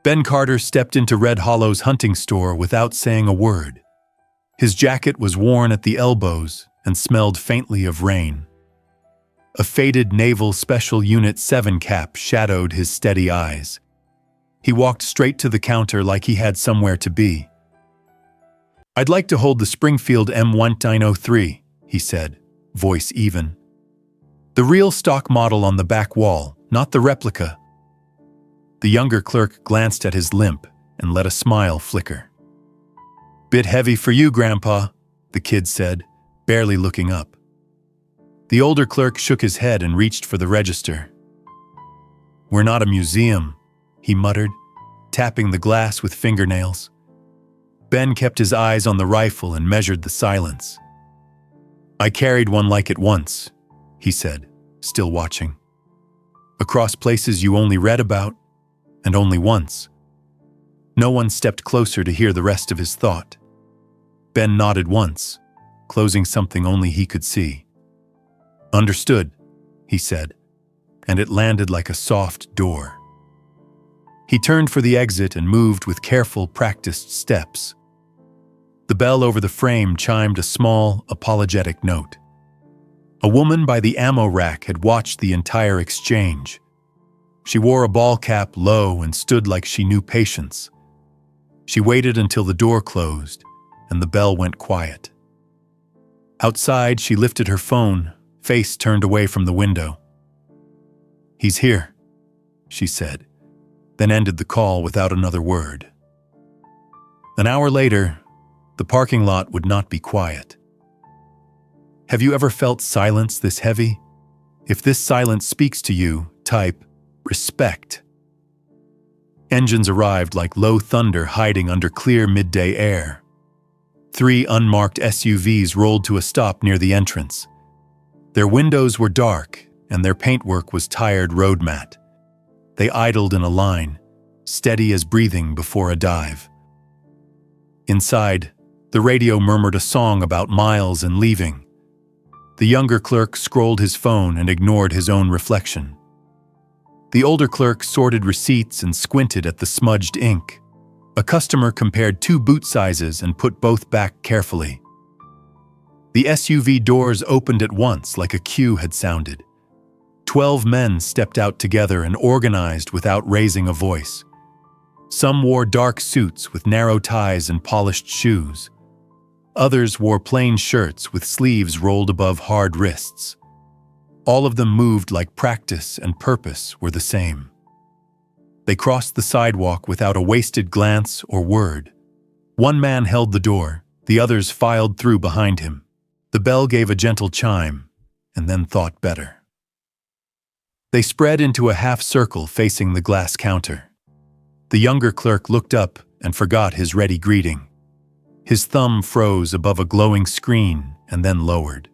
Ben Carter stepped into Red Hollow's hunting store without saying a word. His jacket was worn at the elbows and smelled faintly of rain. A faded Naval Special Unit 7 cap shadowed his steady eyes. He walked straight to the counter like he had somewhere to be. "I'd like to hold the Springfield M1903, he said, voice even. "The real stock model on the back wall, not the replica." The younger clerk glanced at his limp and let a smile flicker. "Bit heavy for you, Grandpa," the kid said, barely looking up. The older clerk shook his head and reached for the register. "We're not a museum," he muttered, tapping the glass with fingernails. Ben kept his eyes on the rifle and measured the silence. "I carried one like it once," he said, still watching. "Across places you only read about, and only once." No one stepped closer to hear the rest of his thought. Ben nodded once, closing something only he could see. "Understood," he said, and it landed like a soft door. He turned for the exit and moved with careful, practiced steps. The bell over the frame chimed a small, apologetic note. A woman by the ammo rack had watched the entire exchange. She wore a ball cap low and stood like she knew patience. She waited until the door closed, and the bell went quiet. Outside, she lifted her phone, face turned away from the window. "He's here," she said, then ended the call without another word. An hour later, the parking lot would not be quiet. Have you ever felt silence this heavy? If this silence speaks to you, type respect. Engines arrived like low thunder hiding under clear midday air. 3 unmarked SUVs rolled to a stop near the entrance. Their windows were dark, and their paintwork was tired road mat. They idled in a line, steady as breathing before a dive. Inside, the radio murmured a song about miles and leaving. The younger clerk scrolled his phone and ignored his own reflection. The older clerk sorted receipts and squinted at the smudged ink. A customer compared 2 boot sizes and put both back carefully. The SUV doors opened at once like a cue had sounded. 12 men stepped out together and organized without raising a voice. Some wore dark suits with narrow ties and polished shoes. Others wore plain shirts with sleeves rolled above hard wrists. All of them moved like practice and purpose were the same. They crossed the sidewalk without a wasted glance or word. One man held the door, the others filed through behind him. The bell gave a gentle chime, and then thought better. They spread into a half circle facing the glass counter. The younger clerk looked up and forgot his ready greeting. His thumb froze above a glowing screen and then lowered.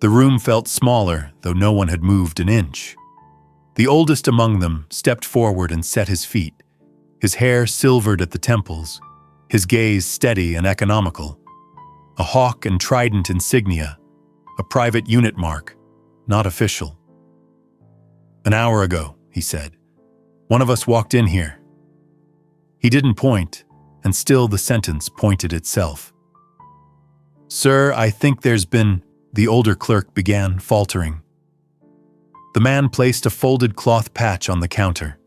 The room felt smaller, though no one had moved an inch. The oldest among them stepped forward and set his feet, his hair silvered at the temples, his gaze steady and economical. A hawk and trident insignia, a private unit mark, not official. "An hour ago," he said, "one of us walked in here." He didn't point, and still the sentence pointed itself. "Sir, I think there's been," the older clerk began, faltering. The man placed a folded cloth patch on the counter.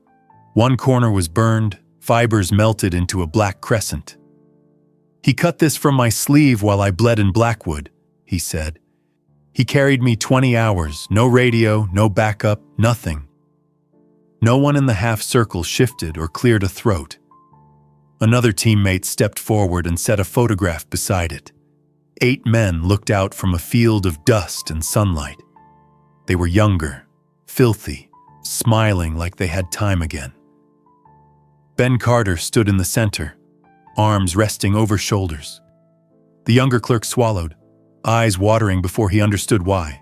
One corner was burned, fibers melted into a black crescent. "He cut this from my sleeve while I bled in Blackwood," he said. "He carried me 20 hours, no radio, no backup, nothing." No one in the half circle shifted or cleared a throat. Another teammate stepped forward and set a photograph beside it. 8 men looked out from a field of dust and sunlight. They were younger, filthy, smiling like they had time again. Ben Carter stood in the center, arms resting over shoulders. The younger clerk swallowed, eyes watering before he understood why.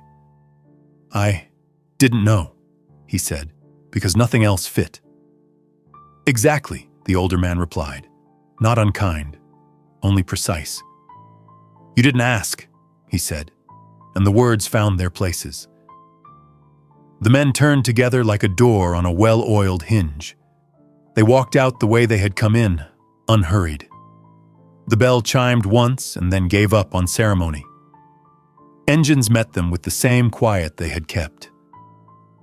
"I didn't know," he said, "because nothing else fit." "Exactly," the older man replied, not unkind, only precise. "You didn't ask," he said, and the words found their places. The men turned together like a door on a well-oiled hinge. They walked out the way they had come in, unhurried. The bell chimed once and then gave up on ceremony. Engines met them with the same quiet they had kept.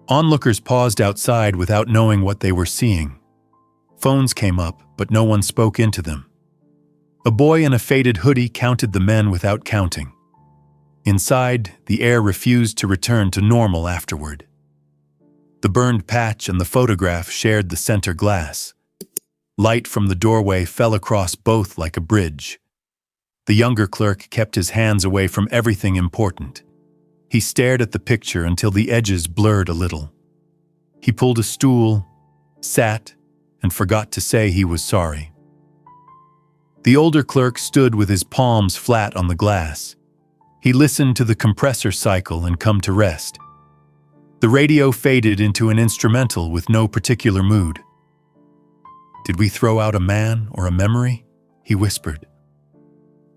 Onlookers paused outside without knowing what they were seeing. Phones came up, but no one spoke into them. A boy in a faded hoodie counted the men without counting. Inside, the air refused to return to normal afterward. The burned patch and the photograph shared the center glass. Light from the doorway fell across both like a bridge. The younger clerk kept his hands away from everything important. He stared at the picture until the edges blurred a little. He pulled a stool, sat, and forgot to say he was sorry. The older clerk stood with his palms flat on the glass. He listened to the compressor cycle and come to rest. The radio faded into an instrumental with no particular mood. "Did we throw out a man or a memory?" he whispered.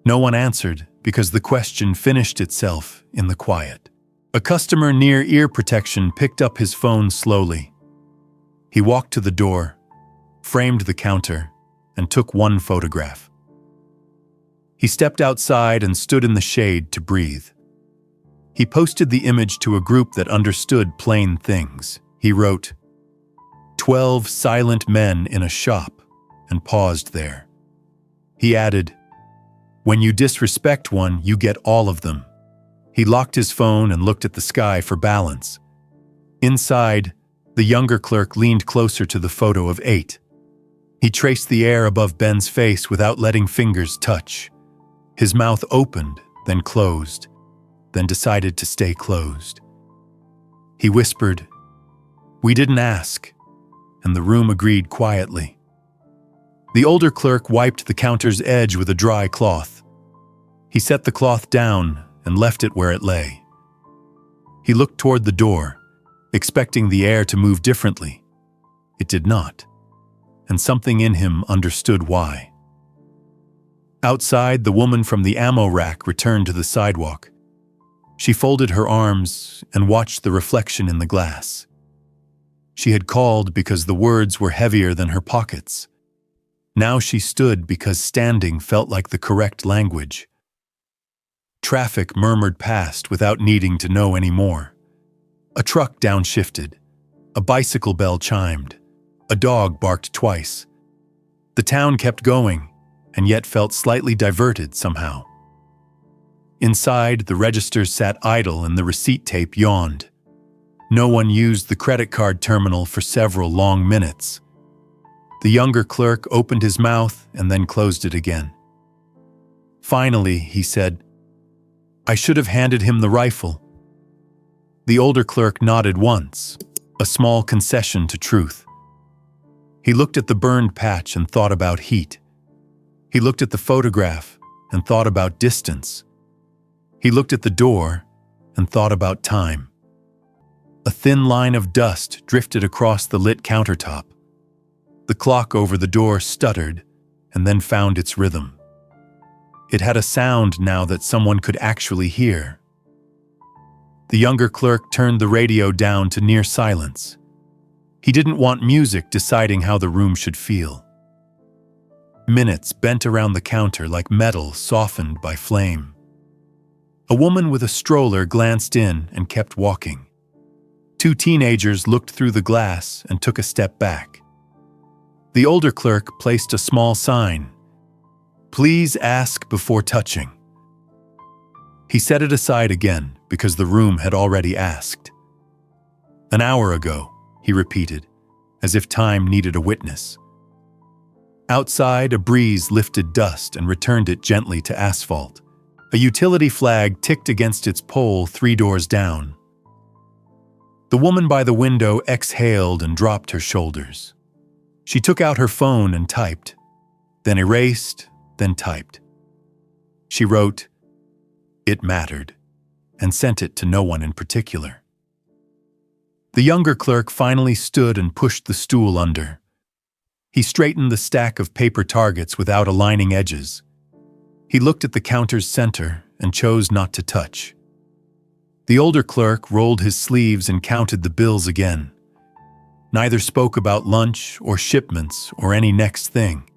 No one answered because the question finished itself in the quiet. A customer near ear protection picked up his phone slowly. He walked to the door, framed the counter, and took one photograph. He stepped outside and stood in the shade to breathe. He posted the image to a group that understood plain things. He wrote, 12 silent men in a shop, and paused there. He added, "When you disrespect one, you get all of them." He locked his phone and looked at the sky for balance. Inside, the younger clerk leaned closer to the photo of 8. He traced the air above Ben's face without letting fingers touch. His mouth opened, then closed, then decided to stay closed. He whispered, "We didn't ask," and the room agreed quietly. The older clerk wiped the counter's edge with a dry cloth. He set the cloth down and left it where it lay. He looked toward the door, expecting the air to move differently. It did not, and something in him understood why. Outside, the woman from the ammo rack returned to the sidewalk. She folded her arms and watched the reflection in the glass. She had called because the words were heavier than her pockets. Now she stood because standing felt like the correct language. Traffic murmured past without needing to know any more. A truck downshifted. A bicycle bell chimed. A dog barked twice. The town kept going, and yet felt slightly diverted somehow. Inside, the registers sat idle and the receipt tape yawned. No one used the credit card terminal for several long minutes. The younger clerk opened his mouth and then closed it again. Finally, he said, "I should have handed him the rifle." The older clerk nodded once, a small concession to truth. He looked at the burned patch and thought about heat. He looked at the photograph and thought about distance. He looked at the door and thought about time. A thin line of dust drifted across the lit countertop. The clock over the door stuttered and then found its rhythm. It had a sound now that someone could actually hear. The younger clerk turned the radio down to near silence. He didn't want music deciding how the room should feel. Minutes bent around the counter like metal softened by flame. A woman with a stroller glanced in and kept walking. 2 teenagers looked through the glass and took a step back. The older clerk placed a small sign, "Please ask before touching." He set it aside again because the room had already asked. "An hour ago," he repeated, as if time needed a witness. Outside, a breeze lifted dust and returned it gently to asphalt. A utility flag ticked against its pole 3 doors down. The woman by the window exhaled and dropped her shoulders. She took out her phone and typed, then erased, then typed. She wrote, "It mattered," and sent it to no one in particular. The younger clerk finally stood and pushed the stool under. He straightened the stack of paper targets without aligning edges. He looked at the counter's center and chose not to touch. The older clerk rolled his sleeves and counted the bills again. Neither spoke about lunch or shipments or any next thing.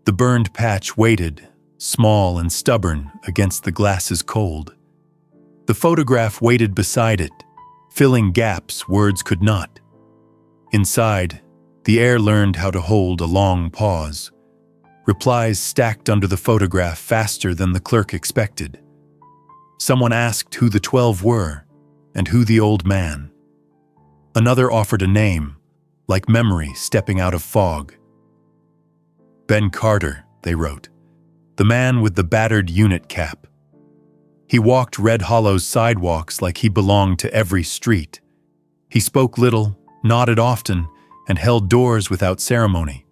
The burned patch waited, small and stubborn, against the glass's cold. The photograph waited beside it, filling gaps words could not. Inside, the air learned how to hold a long pause. Replies stacked under the photograph faster than the clerk expected. Someone asked who the 12 were, and who the old man. Another offered a name, like memory stepping out of fog. Ben Carter, they wrote, the man with the battered unit cap. He walked Red Hollow's sidewalks like he belonged to every street. He spoke little, nodded often, and held doors without ceremony.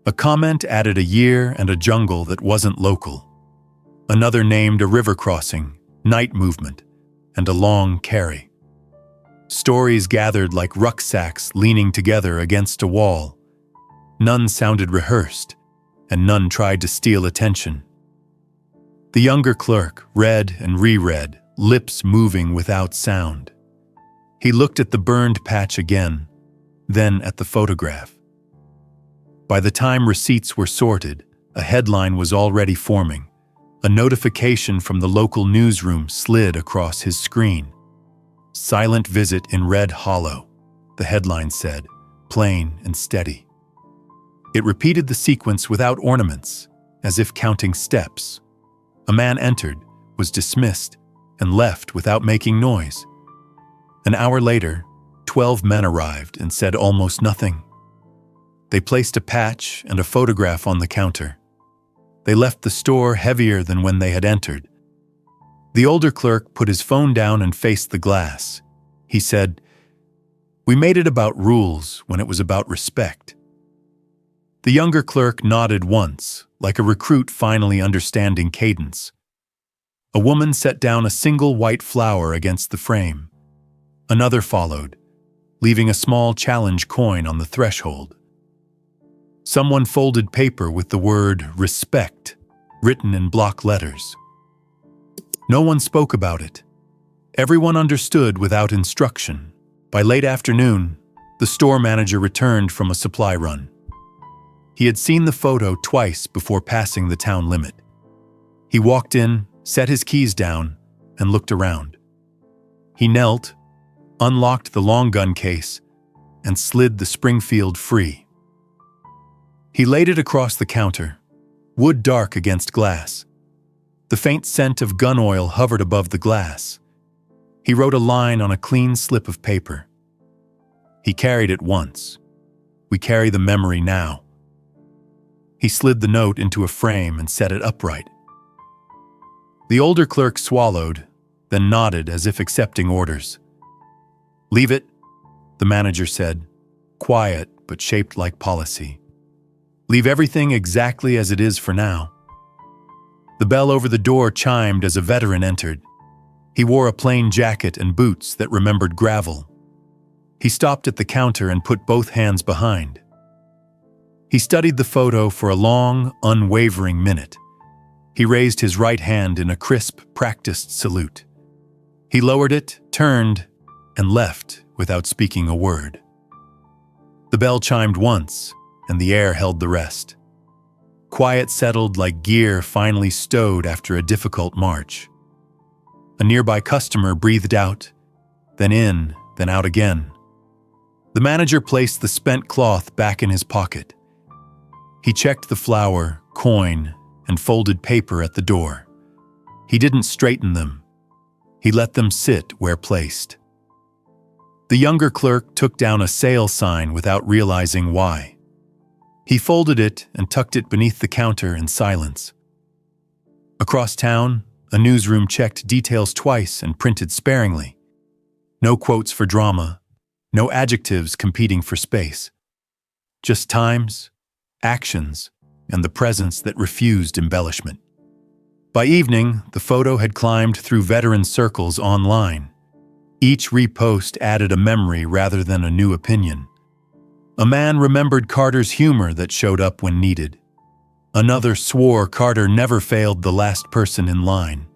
A comment added a year and a jungle that wasn't local. Another named a river crossing, night movement, and a long carry. Stories gathered like rucksacks leaning together against a wall. None sounded rehearsed, and none tried to steal attention. The younger clerk read and reread, lips moving without sound. He looked at the burned patch again, then at the photograph. By the time receipts were sorted, a headline was already forming. A notification from the local newsroom slid across his screen. "Silent visit in Red Hollow," the headline said, plain and steady. It repeated the sequence without ornaments, as if counting steps. A man entered, was dismissed, and left without making noise. An hour later, 12 men arrived and said almost nothing. They placed a patch and a photograph on the counter. They left the store heavier than when they had entered. The older clerk put his phone down and faced the glass. He said, "We made it about rules when it was about respect." The younger clerk nodded once, like a recruit finally understanding cadence. A woman set down a single white flower against the frame. Another followed, leaving a small challenge coin on the threshold. Someone folded paper with the word "respect" written in block letters. No one spoke about it. Everyone understood without instruction. By late afternoon, the store manager returned from a supply run. He had seen the photo twice before passing the town limit. He walked in, set his keys down, and looked around. He knelt, unlocked the long gun case, and slid the Springfield free. He laid it across the counter, wood dark against glass. The faint scent of gun oil hovered above the glass. He wrote a line on a clean slip of paper. He carried it once. We carry the memory now. He slid the note into a frame and set it upright. The older clerk swallowed, then nodded as if accepting orders. "Leave it," the manager said, quiet but shaped like policy. "Leave everything exactly as it is for now." The bell over the door chimed as a veteran entered. He wore a plain jacket and boots that remembered gravel. He stopped at the counter and put both hands behind. He studied the photo for a long, unwavering minute. He raised his right hand in a crisp, practiced salute. He lowered it, turned, and left without speaking a word. The bell chimed once, and the air held the rest. Quiet settled like gear finally stowed after a difficult march. A nearby customer breathed out, then in, then out again. The manager placed the spent cloth back in his pocket. He checked the flower, coin, and folded paper at the door. He didn't straighten them. He let them sit where placed. The younger clerk took down a sale sign without realizing why. He folded it and tucked it beneath the counter in silence. Across town, a newsroom checked details twice and printed sparingly. No quotes for drama, no adjectives competing for space. Just times, actions, and the presence that refused embellishment. By evening, the photo had climbed through veteran circles online. Each repost added a memory rather than a new opinion. A man remembered Carter's humor that showed up when needed. Another swore Carter never failed the last person in line.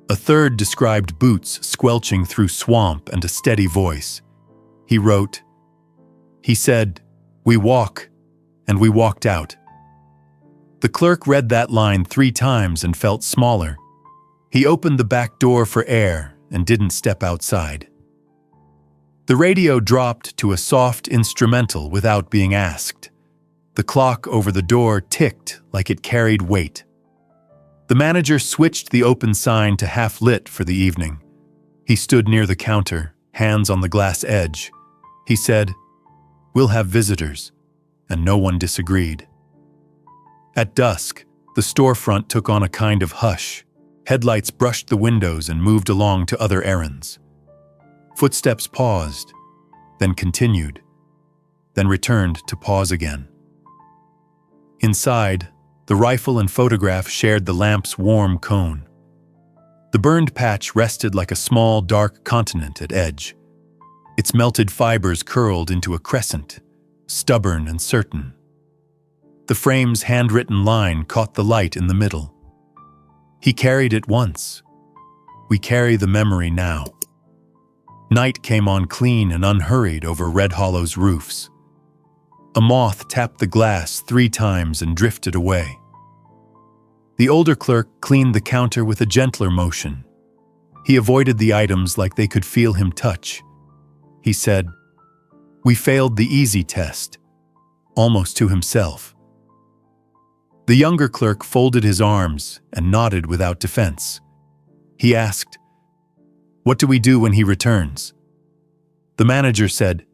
A third described boots squelching through swamp and a steady voice. He wrote. He said, "We walk," and we walked out. The clerk read that line 3 times and felt smaller. He opened the back door for air and didn't step outside. The radio dropped to a soft instrumental without being asked. The clock over the door ticked like it carried weight. The manager switched the open sign to half-lit for the evening. He stood near the counter, hands on the glass edge. He said, "We'll have visitors," and no one disagreed. At dusk, the storefront took on a kind of hush. Headlights brushed the windows and moved along to other errands. Footsteps paused, then continued, then returned to pause again. Inside, the rifle and photograph shared the lamp's warm cone. The burned patch rested like a small, dark continent at edge. Its melted fibers curled into a crescent, stubborn and certain. The frame's handwritten line caught the light in the middle. He carried it once. We carry the memory now. Night came on clean and unhurried over Red Hollow's roofs. A moth tapped the glass 3 times and drifted away. The older clerk cleaned the counter with a gentler motion. He avoided the items like they could feel him touch. He said, "We failed the easy test," almost to himself. The younger clerk folded his arms and nodded without defense. He asked, "What do we do when he returns?" The manager said,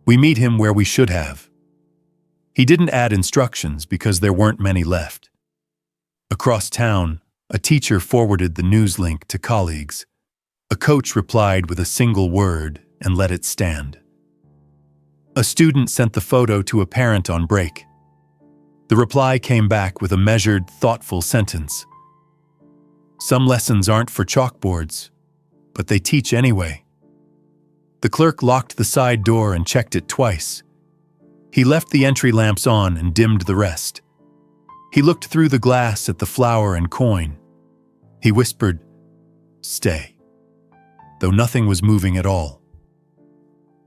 "We meet him where we should have." He didn't add instructions because there weren't many left. Across town, a teacher forwarded the news link to colleagues. A coach replied with a single word and let it stand. A student sent the photo to a parent on break. The reply came back with a measured, thoughtful sentence. "Some lessons aren't for chalkboards, but they teach anyway." The clerk locked the side door and checked it twice. He left the entry lamps on and dimmed the rest. He looked through the glass at the flower and coin. He whispered, "Stay," though nothing was moving at all.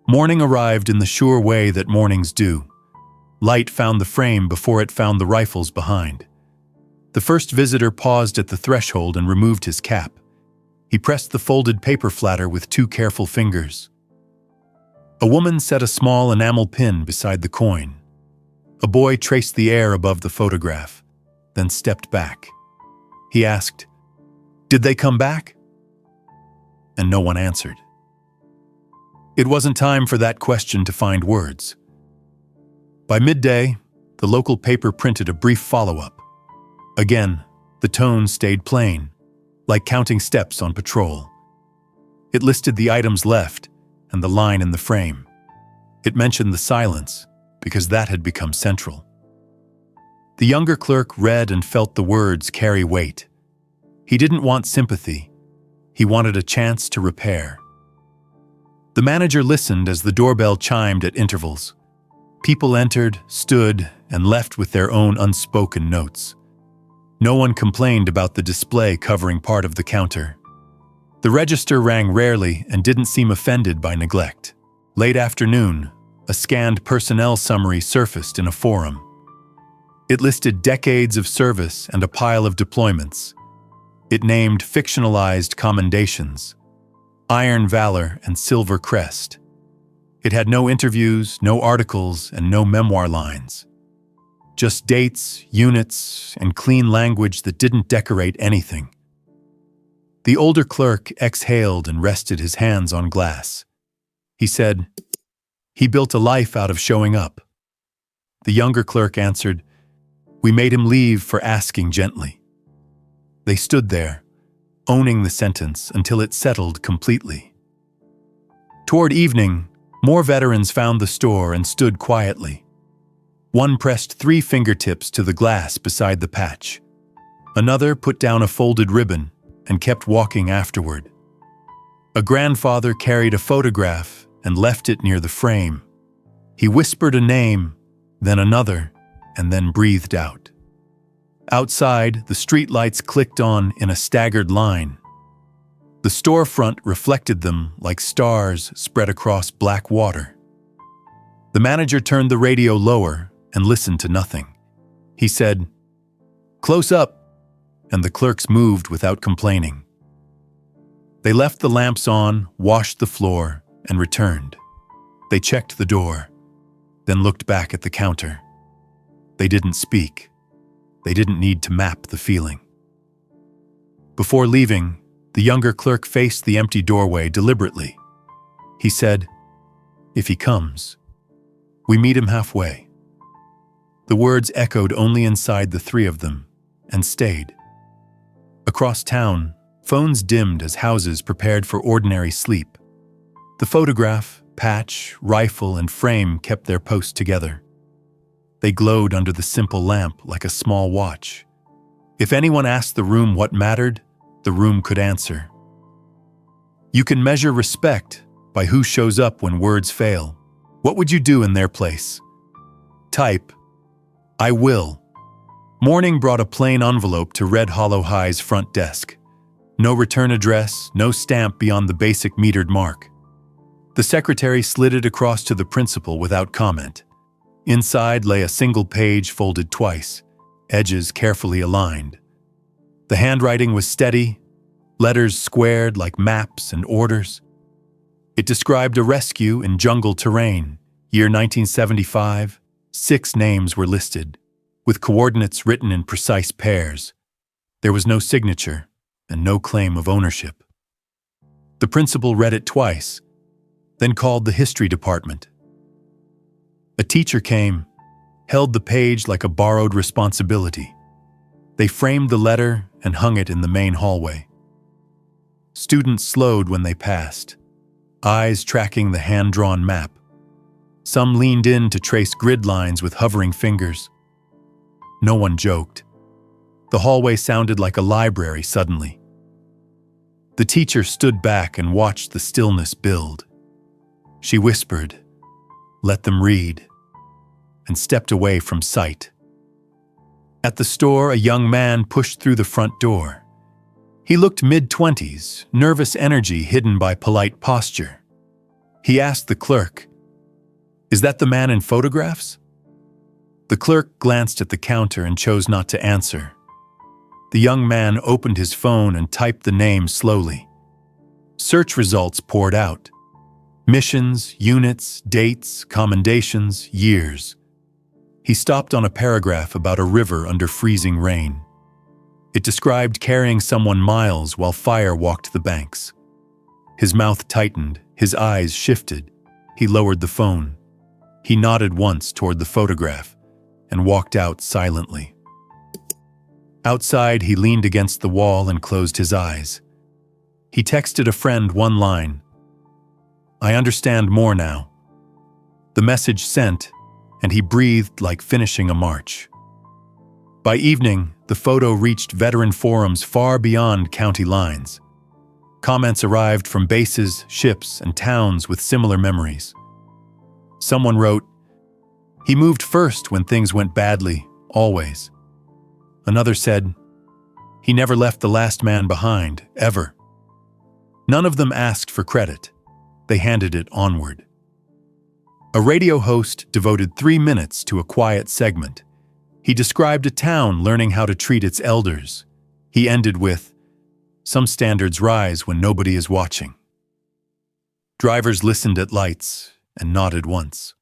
Morning arrived in the sure way that mornings do. Light found the frame before it found the rifles behind. The first visitor paused at the threshold and removed his cap. He pressed the folded paper flatter with 2 careful fingers. A woman set a small enamel pin beside the coin. A boy traced the air above the photograph, then stepped back. He asked, "Did they come back?" And no one answered. It wasn't time for that question to find words. By midday, the local paper printed a brief follow-up. Again, the tone stayed plain, like counting steps on patrol. It listed the items left and the line in the frame. It mentioned the silence, because that had become central. The younger clerk read and felt the words carry weight. He didn't want sympathy. He wanted a chance to repair. The manager listened as the doorbell chimed at intervals. People entered, stood, and left with their own unspoken notes. No one complained about the display covering part of the counter. The register rang rarely and didn't seem offended by neglect. Late afternoon, a scanned personnel summary surfaced in a forum. It listed decades of service and a pile of deployments. It named fictionalized commendations, Iron Valor and Silver Crest. It had no interviews, no articles, and no memoir lines. Just dates, units, and clean language that didn't decorate anything. The older clerk exhaled and rested his hands on glass. He said, "He built a life out of showing up." The younger clerk answered, "We made him leave for asking gently." They stood there, owning the sentence until it settled completely. Toward evening, more veterans found the store and stood quietly. One pressed 3 fingertips to the glass beside the patch. Another put down a folded ribbon and kept walking afterward. A grandfather carried a photograph and left it near the frame. He whispered a name, then another, and then breathed out. Outside, the streetlights clicked on in a staggered line. The The storefront reflected them like stars spread across black water. The manager turned the radio lower and listened to nothing. He said, "Close up," and the clerks moved without complaining. They left the lamps on, washed the floor, and returned. They checked the door, then looked back at the counter. They didn't speak. They didn't need to map the feeling. Before leaving, the younger clerk faced the empty doorway deliberately. He said, "If he comes, we meet him halfway." The words echoed only inside the three of them, and stayed. Across town, phones dimmed as houses prepared for ordinary sleep. The photograph, patch, rifle, and frame kept their post together. They glowed under the simple lamp like a small watch. If anyone asked the room what mattered, the room could answer. You can measure respect by who shows up when words fail. What would you do in their place? Type, "I will." Morning brought a plain envelope to Red Hollow High's front desk. No return address, no stamp beyond the basic metered mark. The secretary slid it across to the principal without comment. Inside lay a single page folded twice, edges carefully aligned. The handwriting was steady, letters squared like maps and orders. It described a rescue in jungle terrain, year 1975. 6 names were listed, with coordinates written in precise pairs. There was no signature and no claim of ownership. The principal read it twice, then called the history department. A teacher came, held the page like a borrowed responsibility. They framed the letter and hung it in the main hallway. Students slowed when they passed, eyes tracking the hand-drawn map. Some leaned in to trace grid lines with hovering fingers. No one joked. The hallway sounded like a library suddenly. The teacher stood back and watched the stillness build. She whispered, "Let them read," and stepped away from sight. At the store, a young man pushed through the front door. He looked mid-20s, nervous energy hidden by polite posture. He asked the clerk, "Is that the man in photographs?" The clerk glanced at the counter and chose not to answer. The young man opened his phone and typed the name slowly. Search results poured out. Missions, units, dates, commendations, years. He stopped on a paragraph about a river under freezing rain. It described carrying someone miles while fire walked the banks. His mouth tightened, his eyes shifted. He lowered the phone. He nodded once toward the photograph and walked out silently. Outside, he leaned against the wall and closed his eyes. He texted a friend one line, "I understand more now." The message sent, and he breathed like finishing a march. By evening, the photo reached veteran forums far beyond county lines. Comments arrived from bases, ships, and towns with similar memories. Someone wrote, "He moved first when things went badly, always." Another said, "He never left the last man behind, ever." None of them asked for credit. They handed it onward. A radio host devoted 3 minutes to a quiet segment. He described a town learning how to treat its elders. He ended with, "Some standards rise when nobody is watching." Drivers listened at lights and nodded once.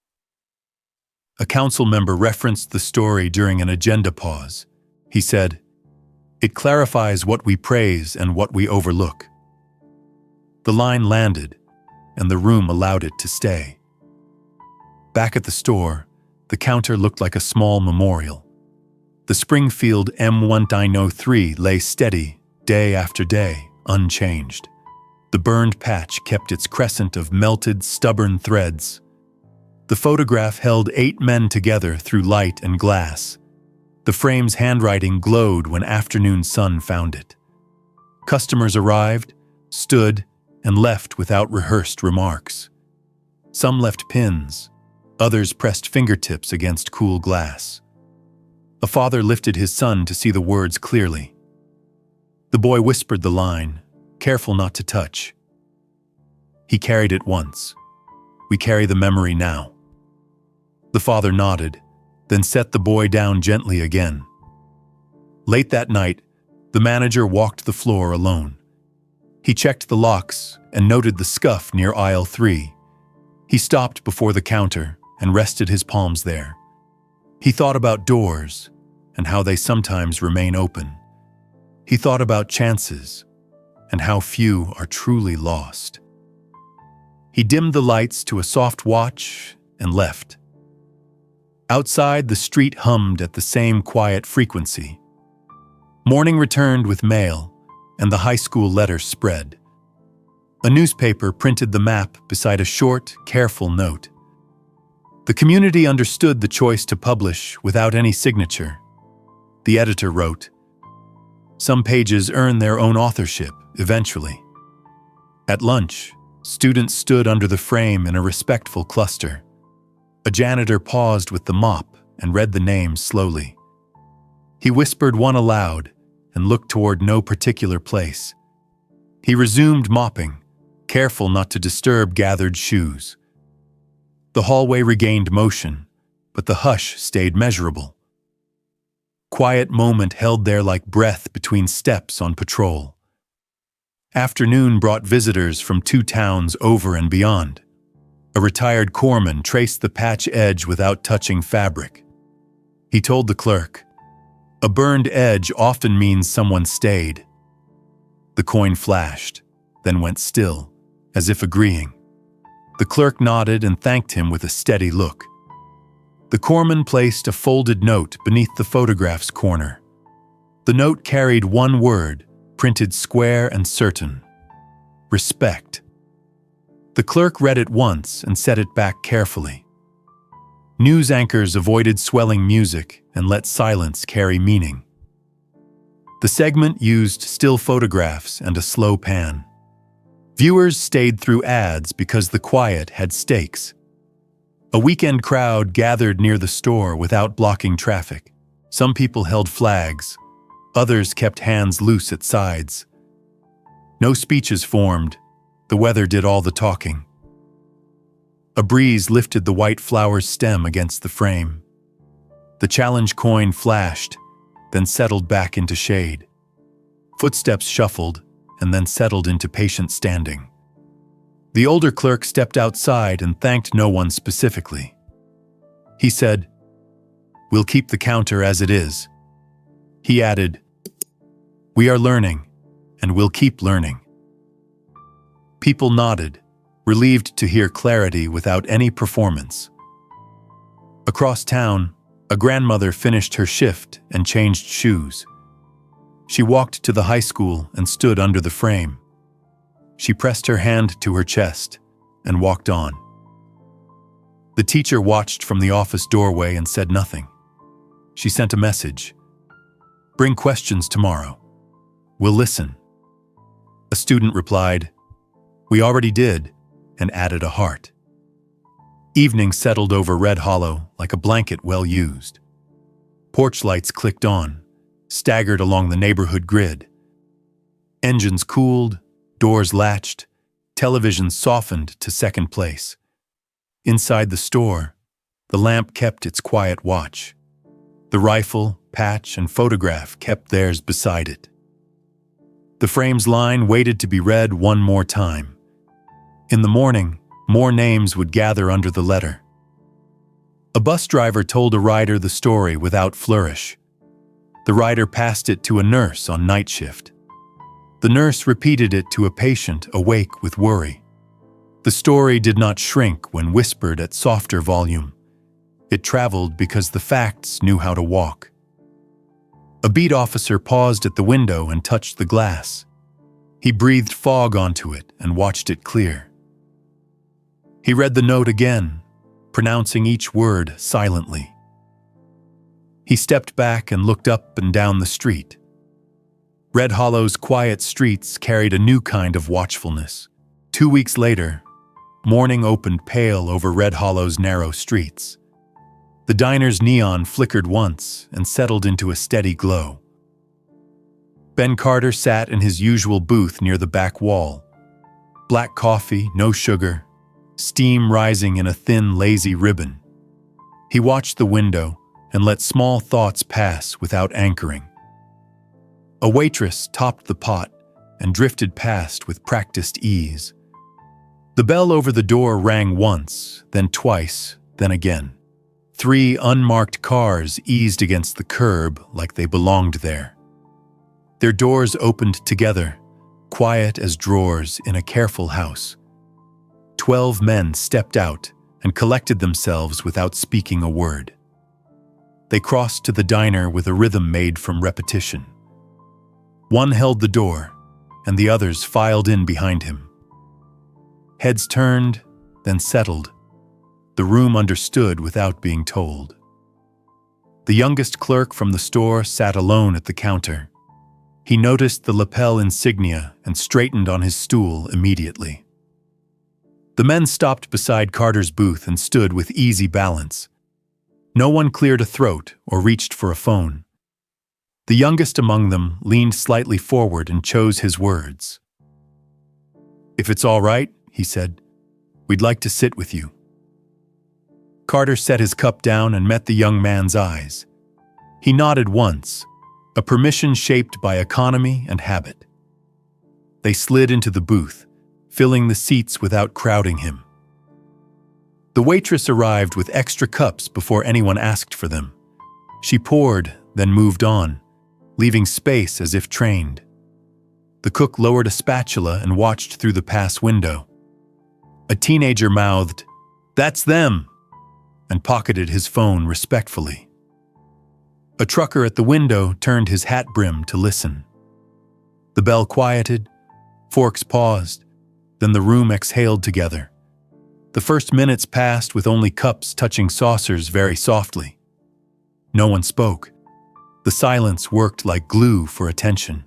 A council member referenced the story during an agenda pause. He said, "It clarifies what we praise and what we overlook." The line landed, and the room allowed it to stay. Back at the store, the counter looked like a small memorial. The Springfield M1903 lay steady, day after day, unchanged. The burned patch kept its crescent of melted, stubborn threads. The photograph held 8 men together through light and glass. The frame's handwriting glowed when afternoon sun found it. Customers arrived, stood, and left without rehearsed remarks. Some left pins, others pressed fingertips against cool glass. A father lifted his son to see the words clearly. The boy whispered the line, careful not to touch. He carried it once. We carry the memory now. The father nodded, then set the boy down gently again. Late that night, the manager walked the floor alone. He checked the locks and noted the scuff near aisle 3. He stopped before the counter and rested his palms there. He thought about doors and how they sometimes remain open. He thought about chances and how few are truly lost. He dimmed the lights to a soft watch and left. Outside, the street hummed at the same quiet frequency. Morning returned with mail, and the high school letter spread. A newspaper printed the map beside a short, careful note. The community understood the choice to publish without any signature. The editor wrote, "Some pages earn their own authorship, eventually." At lunch, students stood under the frame in a respectful cluster. A janitor paused with the mop and read the names slowly. He whispered one aloud and looked toward no particular place. He resumed mopping, careful not to disturb gathered shoes. The hallway regained motion, but the hush stayed measurable. Quiet moment held there like breath between steps on patrol. Afternoon brought visitors from 2 towns over and beyond. A retired corpsman traced the patch edge without touching fabric. He told the clerk, "A burned edge often means someone stayed." The coin flashed, then went still, as if agreeing. The clerk nodded and thanked him with a steady look. The corpsman placed a folded note beneath the photograph's corner. The note carried one word, printed square and certain: respect. The clerk read it once and set it back carefully. News anchors avoided swelling music and let silence carry meaning. The segment used still photographs and a slow pan. Viewers stayed through ads because the quiet had stakes. A weekend crowd gathered near the store without blocking traffic. Some people held flags. Others kept hands loose at sides. No speeches formed. The weather did all the talking. A breeze lifted the white flower's stem against the frame. The challenge coin flashed, then settled back into shade. Footsteps shuffled, and then settled into patient standing. The older clerk stepped outside and thanked no one specifically. He said, "We'll keep the counter as it is." He added, "We are learning, and we'll keep learning." People nodded, relieved to hear clarity without any performance. Across town, a grandmother finished her shift and changed shoes. She walked to the high school and stood under the frame. She pressed her hand to her chest and walked on. The teacher watched from the office doorway and said nothing. She sent a message. "Bring questions tomorrow. We'll listen." A student replied, "We already did," and added a heart. Evening settled over Red Hollow like a blanket well used. Porch lights clicked on, staggered along the neighborhood grid. Engines cooled, doors latched, television softened to second place. Inside the store, the lamp kept its quiet watch. The rifle, patch, and photograph kept theirs beside it. The frame's line waited to be read one more time. In the morning, more names would gather under the letter. A bus driver told a rider the story without flourish. The rider passed it to a nurse on night shift. The nurse repeated it to a patient awake with worry. The story did not shrink when whispered at softer volume. It traveled because the facts knew how to walk. A beat officer paused at the window and touched the glass. He breathed fog onto it and watched it clear. He read the note again, pronouncing each word silently. He stepped back and looked up and down the street. Red Hollow's quiet streets carried a new kind of watchfulness. 2 weeks later, morning opened pale over Red Hollow's narrow streets. The diner's neon flickered once and settled into a steady glow. Ben Carter sat in his usual booth near the back wall. Black coffee, no sugar, steam rising in a thin, lazy ribbon. He watched the window and let small thoughts pass without anchoring. A waitress topped the pot and drifted past with practiced ease. The bell over the door rang once, then twice, then again. 3 unmarked cars eased against the curb like they belonged there. Their doors opened together, quiet as drawers in a careful house. 12 men stepped out and collected themselves without speaking a word. They crossed to the diner with a rhythm made from repetition. One held the door, and the others filed in behind him. Heads turned, then settled. The room understood without being told. The youngest clerk from the store sat alone at the counter. He noticed the lapel insignia and straightened on his stool immediately. The men stopped beside Carter's booth and stood with easy balance. No one cleared a throat or reached for a phone. The youngest among them leaned slightly forward and chose his words. "If it's all right," he said, "we'd like to sit with you." Carter set his cup down and met the young man's eyes. He nodded once, a permission shaped by economy and habit. They slid into the booth, filling the seats without crowding him. The waitress arrived with extra cups before anyone asked for them. She poured, then moved on, leaving space as if trained. The cook lowered a spatula and watched through the pass window. A teenager mouthed, "That's them," and pocketed his phone respectfully. A trucker at the window turned his hat brim to listen. The bell quieted, forks paused, then the room exhaled together. The first minutes passed with only cups touching saucers very softly. No one spoke. The silence worked like glue for attention.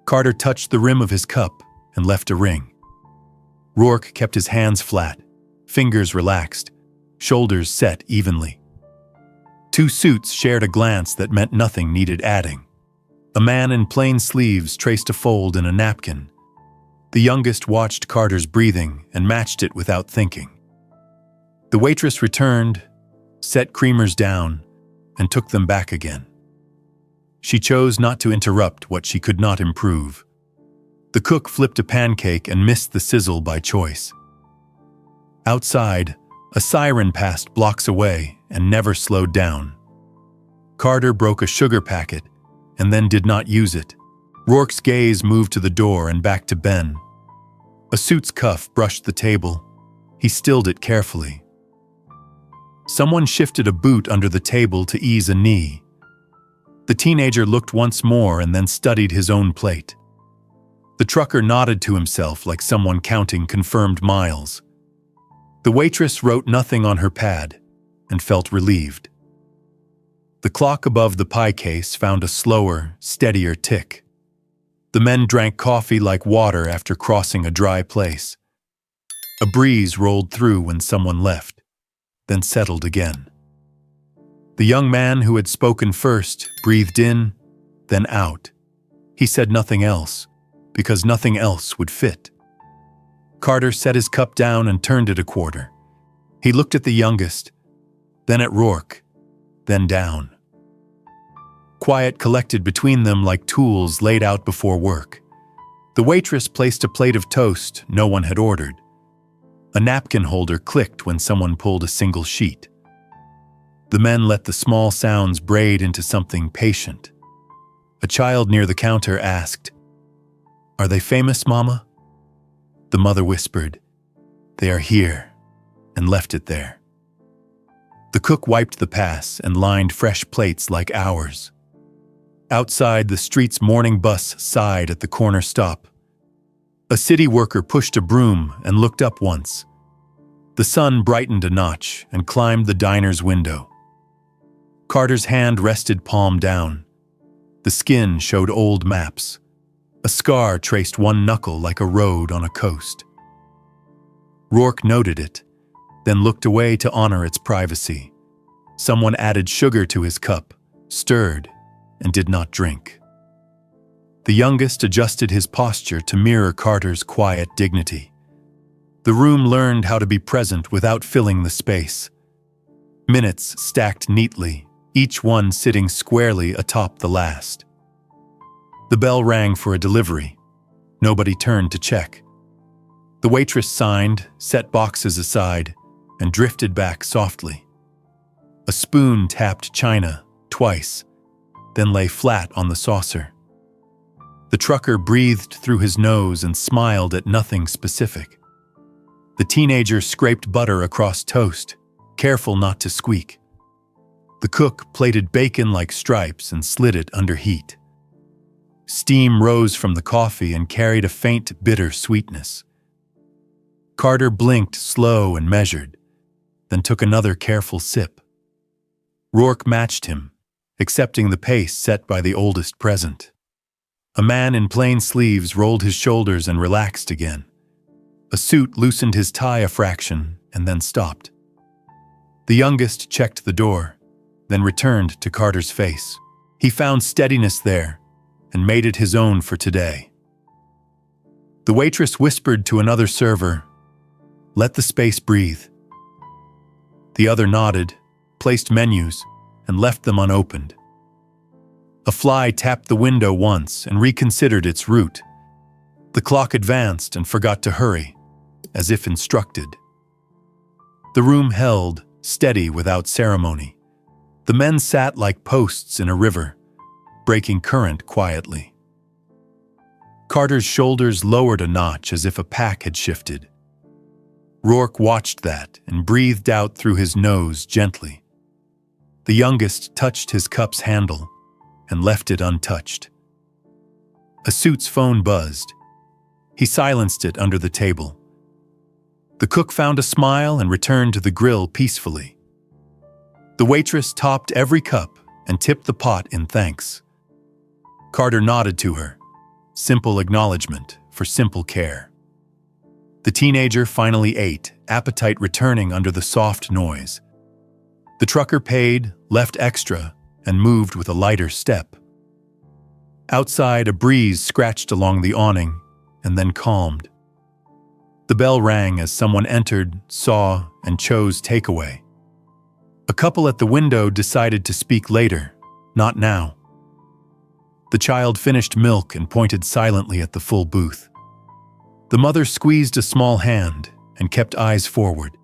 Carter touched the rim of his cup and left a ring. Rourke kept his hands flat, fingers relaxed, shoulders set evenly. 2 suits shared a glance that meant nothing needed adding. A man in plain sleeves traced a fold in a napkin. The youngest watched Carter's breathing and matched it without thinking. The waitress returned, set creamers down, and took them back again. She chose not to interrupt what she could not improve. The cook flipped a pancake and missed the sizzle by choice. Outside, a siren passed blocks away and never slowed down. Carter broke a sugar packet and then did not use it. Rourke's gaze moved to the door and back to Ben. A suit's cuff brushed the table. He stilled it carefully. Someone shifted a boot under the table to ease a knee. The teenager looked once more and then studied his own plate. The trucker nodded to himself like someone counting confirmed miles. The waitress wrote nothing on her pad and felt relieved. The clock above the pie case found a slower, steadier tick. The men drank coffee like water after crossing a dry place. A breeze rolled through when someone left, then settled again. The young man who had spoken first breathed in, then out. He said nothing else, because nothing else would fit. Carter set his cup down and turned it a quarter. He looked at the youngest, then at Rourke, then down. Quiet collected between them like tools laid out before work. The waitress placed a plate of toast no one had ordered. A napkin holder clicked when someone pulled a single sheet. The men let the small sounds braid into something patient. A child near the counter asked, "Are they famous, Mama?" The mother whispered, "They are here," and left it there. The cook wiped the pass and lined fresh plates like ours. Outside, the street's morning bus sighed at the corner stop. A city worker pushed a broom and looked up once. The sun brightened a notch and climbed the diner's window. Carter's hand rested palm down. The skin showed old maps. A scar traced one knuckle like a road on a coast. Rourke noted it, then looked away to honor its privacy. Someone added sugar to his cup, stirred, and did not drink. The youngest adjusted his posture to mirror Carter's quiet dignity. The room learned how to be present without filling the space. Minutes stacked neatly, each one sitting squarely atop the last. The bell rang for a delivery. Nobody turned to check. The waitress signed, set boxes aside, and drifted back softly. A spoon tapped china twice, then lay flat on the saucer. The trucker breathed through his nose and smiled at nothing specific. The teenager scraped butter across toast, careful not to squeak. The cook plated bacon like stripes and slid it under heat. Steam rose from the coffee and carried a faint, bitter sweetness. Carter blinked slow and measured, then took another careful sip. Rourke matched him, accepting the pace set by the oldest present. A man in plain sleeves rolled his shoulders and relaxed again. A suit loosened his tie a fraction and then stopped. The youngest checked the door, then returned to Carter's face. He found steadiness there and made it his own for today. The waitress whispered to another server, "Let the space breathe." The other nodded, placed menus, and left them unopened. A fly tapped the window once and reconsidered its route. The clock advanced and forgot to hurry, as if instructed. The room held, steady without ceremony. The men sat like posts in a river, breaking current quietly. Carter's shoulders lowered a notch as if a pack had shifted. Rourke watched that and breathed out through his nose gently. The youngest touched his cup's handle and left it untouched. A suit's phone buzzed. He silenced it under the table. The cook found a smile and returned to the grill peacefully. The waitress topped every cup and tipped the pot in thanks. Carter nodded to her, simple acknowledgement for simple care. The teenager finally ate, appetite returning under the soft noise. The trucker paid, left extra, and moved with a lighter step. Outside, a breeze scratched along the awning and then calmed. The bell rang as someone entered, saw, and chose takeaway. A couple at the window decided to speak later, not now. The child finished milk and pointed silently at the full booth. The mother squeezed a small hand and kept eyes forward.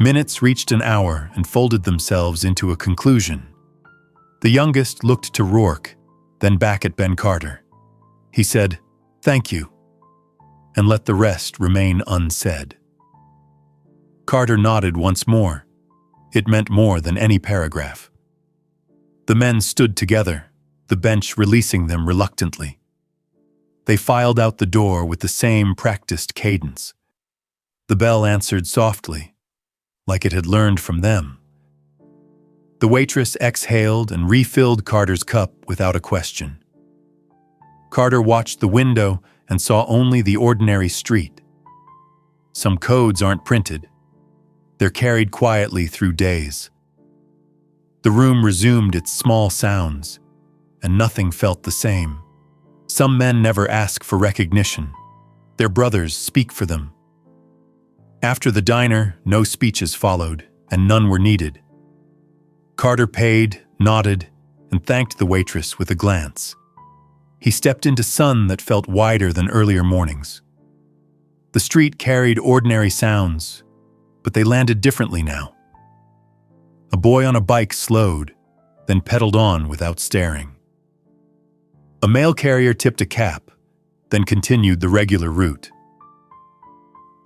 Minutes reached an hour and folded themselves into a conclusion. The youngest looked to Rourke, then back at Ben Carter. He said, "Thank you," and let the rest remain unsaid. Carter nodded once more. It meant more than any paragraph. The men stood together, the bench releasing them reluctantly. They filed out the door with the same practiced cadence. The bell answered softly, like it had learned from them. The waitress exhaled and refilled Carter's cup without a question. Carter watched the window and saw only the ordinary street. Some codes aren't printed. They're carried quietly through days. The room resumed its small sounds, and nothing felt the same. Some men never ask for recognition. Their brothers speak for them. After the diner, no speeches followed, and none were needed. Carter paid, nodded, and thanked the waitress with a glance. He stepped into sun that felt wider than earlier mornings. The street carried ordinary sounds, but they landed differently now. A boy on a bike slowed, then pedaled on without staring. A mail carrier tipped a cap, then continued the regular route.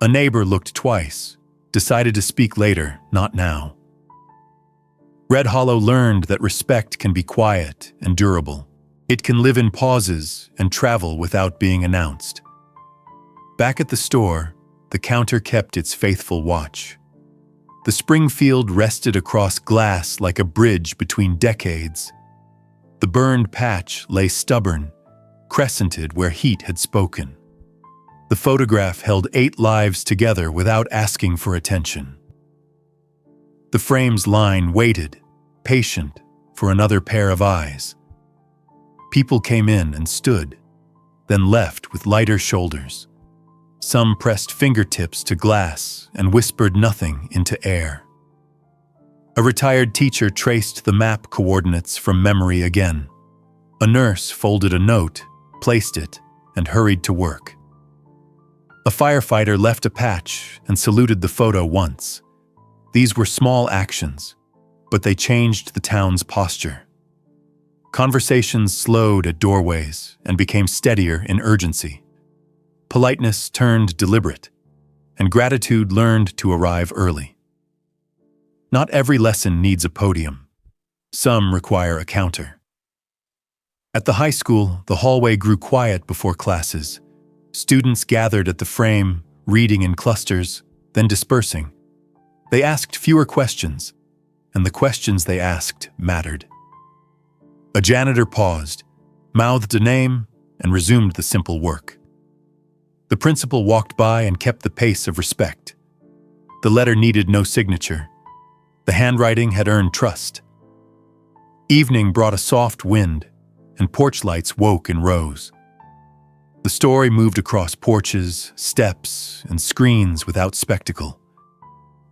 A neighbor looked twice, decided to speak later, not now. Red Hollow learned that respect can be quiet and durable. It can live in pauses and travel without being announced. Back at the store, the counter kept its faithful watch. The Springfield rested across glass like a bridge between decades. The burned patch lay stubborn, crescented where heat had spoken. The photograph held 8 lives together without asking for attention. The frame's line waited, patient, for another pair of eyes. People came in and stood, then left with lighter shoulders. Some pressed fingertips to glass and whispered nothing into air. A retired teacher traced the map coordinates from memory again. A nurse folded a note, placed it, and hurried to work. A firefighter left a patch and saluted the photo once. These were small actions, but they changed the town's posture. Conversations slowed at doorways and became steadier in urgency. Politeness turned deliberate, and gratitude learned to arrive early. Not every lesson needs a podium. Some require a counter. At the high school, the hallway grew quiet before classes. Students gathered at the frame, reading in clusters, then dispersing. They asked fewer questions, and the questions they asked mattered. A janitor paused, mouthed a name, and resumed the simple work. The principal walked by and kept the pace of respect. The letter needed no signature. The handwriting had earned trust. Evening brought a soft wind, and porch lights woke in rows. The story moved across porches, steps, and screens without spectacle.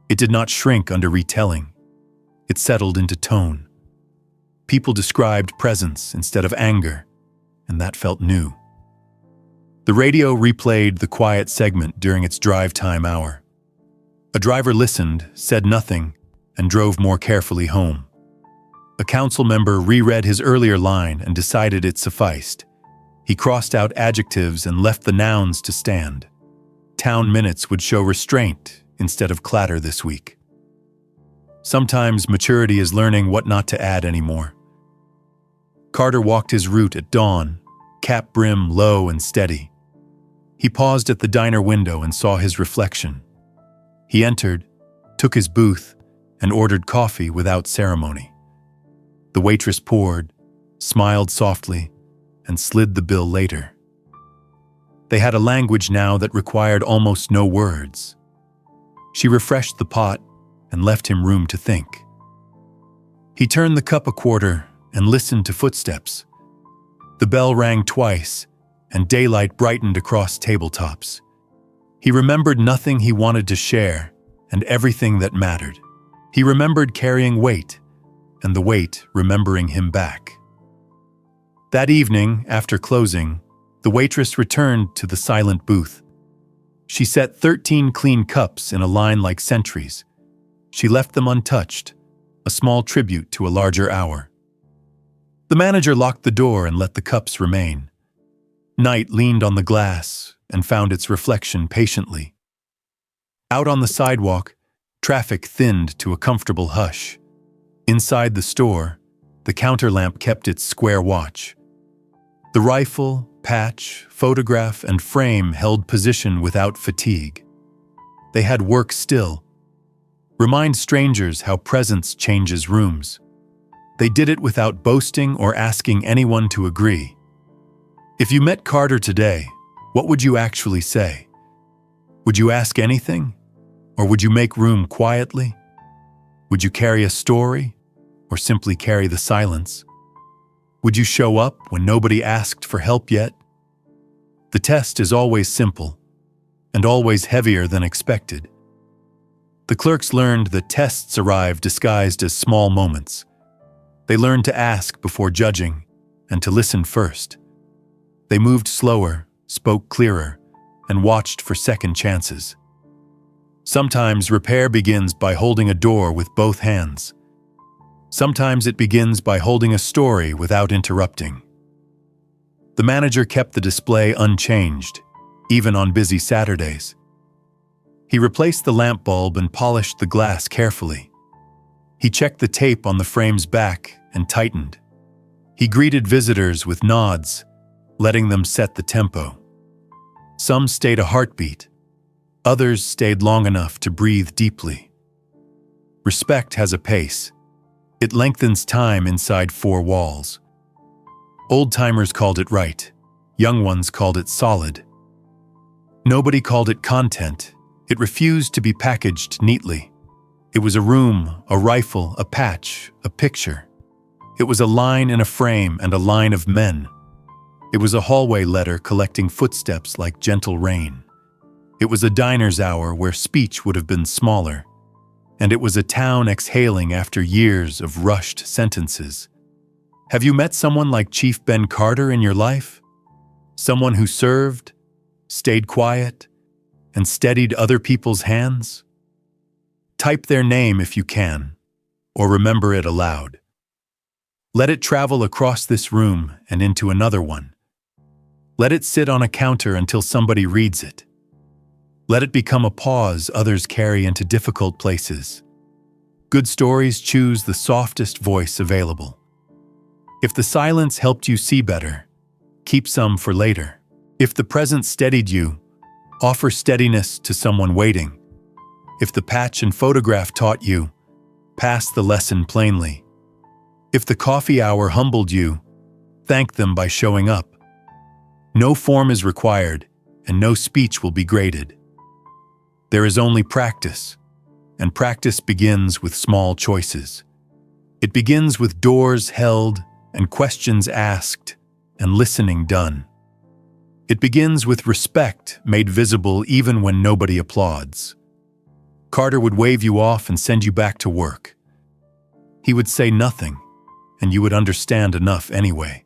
It did not shrink under retelling. It settled into tone. People described presence instead of anger, and that felt new. The radio replayed the quiet segment during its drive time hour. A driver listened, said nothing, and drove more carefully home. A council member reread his earlier line and decided it sufficed. He crossed out adjectives and left the nouns to stand. Town minutes would show restraint instead of clatter this week. Sometimes maturity is learning what not to add anymore. Carter walked his route at dawn, cap brim low and steady. He paused at the diner window and saw his reflection. He entered, took his booth, and ordered coffee without ceremony. The waitress poured, smiled softly, and slid the bill later. They had a language now that required almost no words. She refreshed the pot and left him room to think. He turned the cup a quarter and listened to footsteps. The bell rang twice, and daylight brightened across tabletops. He remembered nothing he wanted to share and everything that mattered. He remembered carrying weight, and the weight remembering him back. That evening, after closing, the waitress returned to the silent booth. She set 13 clean cups in a line like sentries. She left them untouched, a small tribute to a larger hour. The manager locked the door and let the cups remain. Night leaned on the glass and found its reflection patiently. Out on the sidewalk, traffic thinned to a comfortable hush. Inside the store, the counter lamp kept its square watch. The rifle, patch, photograph, and frame held position without fatigue. They had work still. Remind strangers how presence changes rooms. They did it without boasting or asking anyone to agree. If you met Carter today, what would you actually say? Would you ask anything? Or would you make room quietly? Would you carry a story, or simply carry the silence? Would you show up when nobody asked for help yet? The test is always simple, and always heavier than expected. The clerks learned that tests arrive disguised as small moments. They learned to ask before judging, and to listen first. They moved slower, spoke clearer, and watched for second chances. Sometimes repair begins by holding a door with both hands. Sometimes it begins by holding a story without interrupting. The manager kept the display unchanged, even on busy Saturdays. He replaced the lamp bulb and polished the glass carefully. He checked the tape on the frame's back and tightened. He greeted visitors with nods, letting them set the tempo. Some stayed a heartbeat. Others stayed long enough to breathe deeply. Respect has a pace. It lengthens time inside four walls. Old-timers called it right. Young ones called it solid. Nobody called it content. It refused to be packaged neatly. It was a room, a rifle, a patch, a picture. It was a line in a frame and a line of men. It was a hallway letter collecting footsteps like gentle rain. It was a diner's hour where speech would have been smaller. And it was a town exhaling after years of rushed sentences. Have you met someone like Chief Ben Carter in your life? Someone who served, stayed quiet, and steadied other people's hands? Type their name if you can, or remember it aloud. Let it travel across this room and into another one. Let it sit on a counter until somebody reads it. Let it become a pause others carry into difficult places. Good stories choose the softest voice available. If the silence helped you see better, keep some for later. If the present steadied you, offer steadiness to someone waiting. If the patch and photograph taught you, pass the lesson plainly. If the coffee hour humbled you, thank them by showing up. No form is required, and no speech will be graded. There is only practice, and practice begins with small choices. It begins with doors held and questions asked and listening done. It begins with respect made visible even when nobody applauds. Carter would wave you off and send you back to work. He would say nothing, and you would understand enough anyway.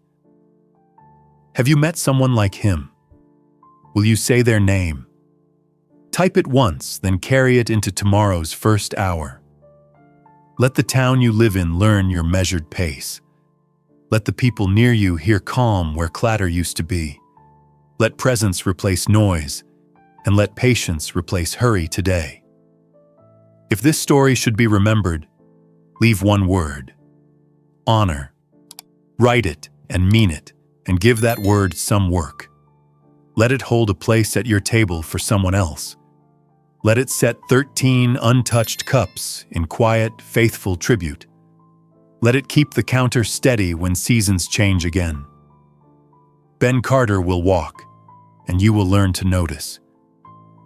Have you met someone like him? Will you say their name? Type it once, then carry it into tomorrow's first hour. Let the town you live in learn your measured pace. Let the people near you hear calm where clatter used to be. Let presence replace noise, and let patience replace hurry today. If this story should be remembered, leave one word: honor. Write it and mean it, and give that word some work. Let it hold a place at your table for someone else. Let it set 13 untouched cups in quiet, faithful tribute. Let it keep the counter steady when seasons change again. Ben Carter will walk, and you will learn to notice.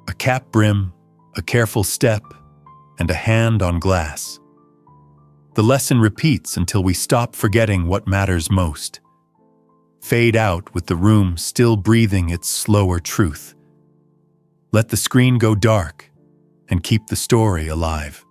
A cap brim, a careful step, and a hand on glass. The lesson repeats until we stop forgetting what matters most. Fade out with the room still breathing its slower truth. Let the screen go dark and keep the story alive.